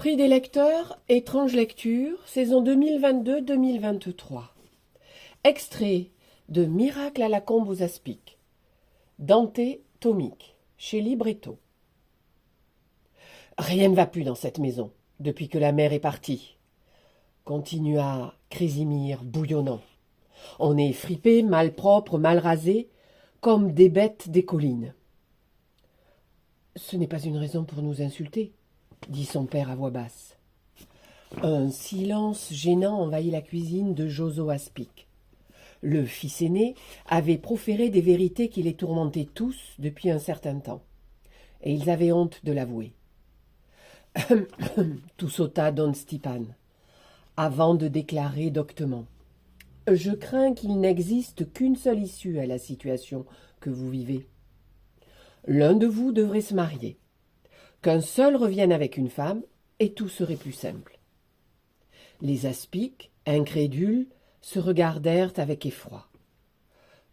Prix des lecteurs, Étrange lecture, saison 2022-2023. Extrait de Miracle à la combe aux aspics. Dante Tomic, chez Libretto. Rien ne va plus dans cette maison, depuis que la mère est partie, continua Crésimir bouillonnant. On est fripé, malpropre, mal rasé, comme des bêtes des collines. Ce n'est pas une raison pour nous insulter, dit son père à voix basse. Un silence gênant envahit la cuisine de Joso Aspic. Le fils aîné avait proféré des vérités qui les tourmentaient tous depuis un certain temps, et ils avaient honte de l'avouer. Tout sauta Don Stipan, avant de déclarer doctement. Je crains qu'il n'existe qu'une seule issue à la situation que vous vivez. L'un de vous devrait se marier, qu'un seul revienne avec une femme, et tout serait plus simple. Les aspics, incrédules, se regardèrent avec effroi.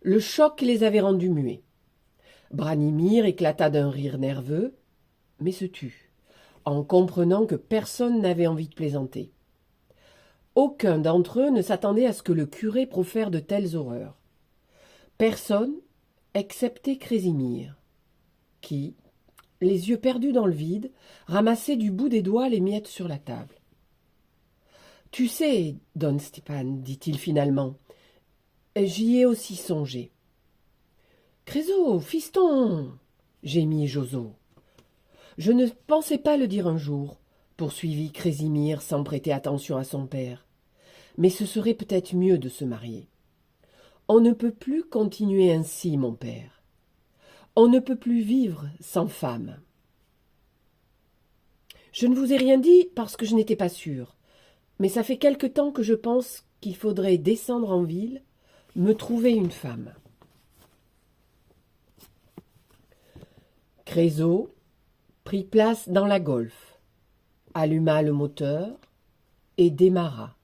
Le choc les avait rendus muets. Branimir éclata d'un rire nerveux, mais se tut, en comprenant que personne n'avait envie de plaisanter. Aucun d'entre eux ne s'attendait à ce que le curé profère de telles horreurs. Personne, excepté Crésimir, qui, les yeux perdus dans le vide, ramassait du bout des doigts les miettes sur la table. « Tu sais, Don Stipan, dit-il finalement, j'y ai aussi songé. »« Créso, fiston !» gémit Joso. « Je ne pensais pas le dire un jour, » poursuivit Crésimir sans prêter attention à son père. « Mais ce serait peut-être mieux de se marier. On ne peut plus continuer ainsi, mon père. On ne peut plus vivre sans femme. » « Je ne vous ai rien dit parce que je n'étais pas sûre, mais ça fait quelque temps que je pense qu'il faudrait descendre en ville, me trouver une femme. » Créso prit place dans la Golf, alluma le moteur et démarra,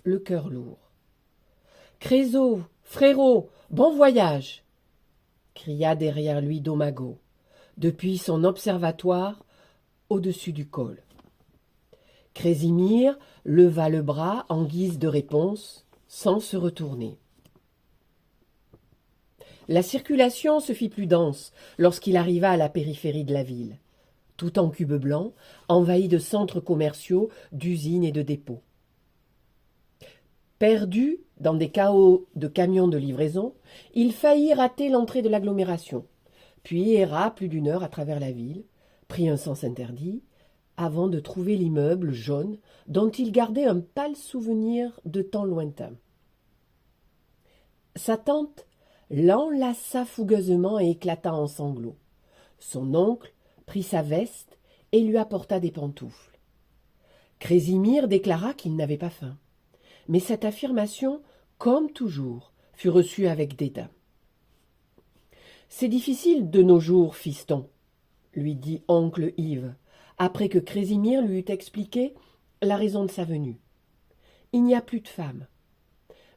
le cœur lourd. « Créso, frérot, bon voyage !» cria derrière lui Domago, depuis son observatoire au-dessus du col. Crésimir leva le bras en guise de réponse, sans se retourner. La circulation se fit plus dense lorsqu'il arriva à la périphérie de la ville, tout en cubes blancs, envahi de centres commerciaux, d'usines et de dépôts. Perdu dans des chaos de camions de livraison, il faillit rater l'entrée de l'agglomération, puis erra plus d'une heure à travers la ville, prit un sens interdit, avant de trouver l'immeuble jaune dont il gardait un pâle souvenir de temps lointain. Sa tante l'enlaça fougueusement et éclata en sanglots. Son oncle prit sa veste et lui apporta des pantoufles. Crésimir déclara qu'il n'avait pas faim, mais cette affirmation, comme toujours, fut reçue avec dédain. « C'est difficile de nos jours, fiston, » lui dit oncle Yves, après que Crésimir lui eut expliqué la raison de sa venue. « Il n'y a plus de femmes.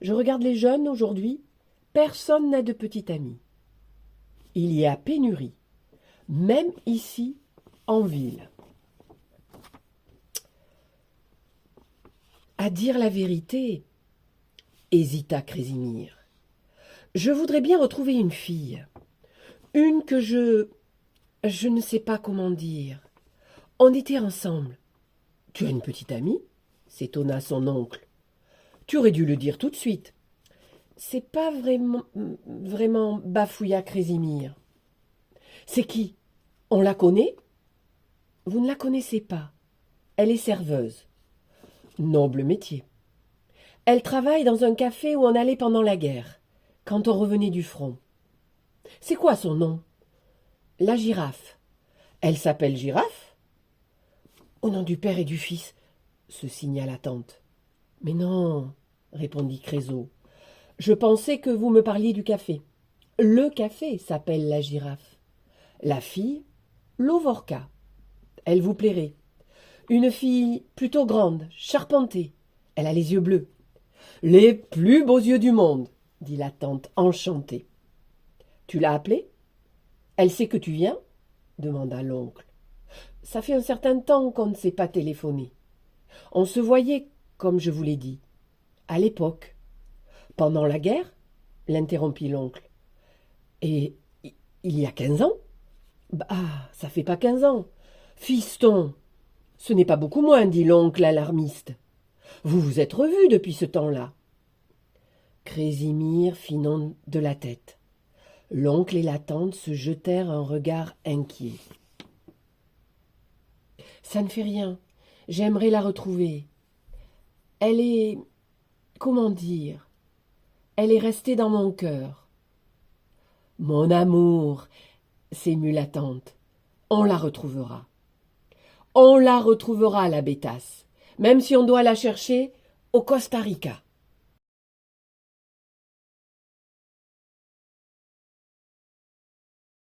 Je regarde les jeunes aujourd'hui, personne n'a de petite amie. Il y a pénurie, même ici, en ville. » À dire la vérité, hésita Crésimir. Je voudrais bien retrouver une fille, une que je ne sais pas comment dire. On était ensemble. Tu as une petite amie ? S'étonna son oncle. Tu aurais dû le dire tout de suite. C'est pas vraiment, bafouilla Crésimir. C'est qui ? On la connaît ? Vous ne la connaissez pas. Elle est serveuse. Noble métier. Elle travaille dans un café où on allait pendant la guerre, quand on revenait du front. C'est quoi son nom ? La Girafe. Elle s'appelle Girafe ? Au nom du père et du fils, se signa la tante. Mais non, répondit Créso. Je pensais que vous me parliez du café. Le café s'appelle la Girafe. La fille, l'Ovorka. Elle vous plairait. Une fille plutôt grande, charpentée. Elle a les yeux bleus. Les plus beaux yeux du monde, dit la tante enchantée. Tu l'as appelée ? Elle sait que tu viens ? Demanda l'oncle. Ça fait un certain temps qu'on ne s'est pas téléphoné. On se voyait, comme je vous l'ai dit, à l'époque. Pendant la guerre, l'interrompit l'oncle. Et il y a 15 ans? Bah, ça fait pas 15 ans. Fiston, ce n'est pas beaucoup moins, dit l'oncle alarmiste. Vous vous êtes revus depuis ce temps-là. Crésimir fit non de la tête. L'oncle et la tante se jetèrent un regard inquiet. Ça ne fait rien. J'aimerais la retrouver. Elle est... comment dire? Elle est restée dans mon cœur. Mon amour, s'émut la tante, on la retrouvera. On la retrouvera, la bétasse, même si on doit la chercher au Costa Rica.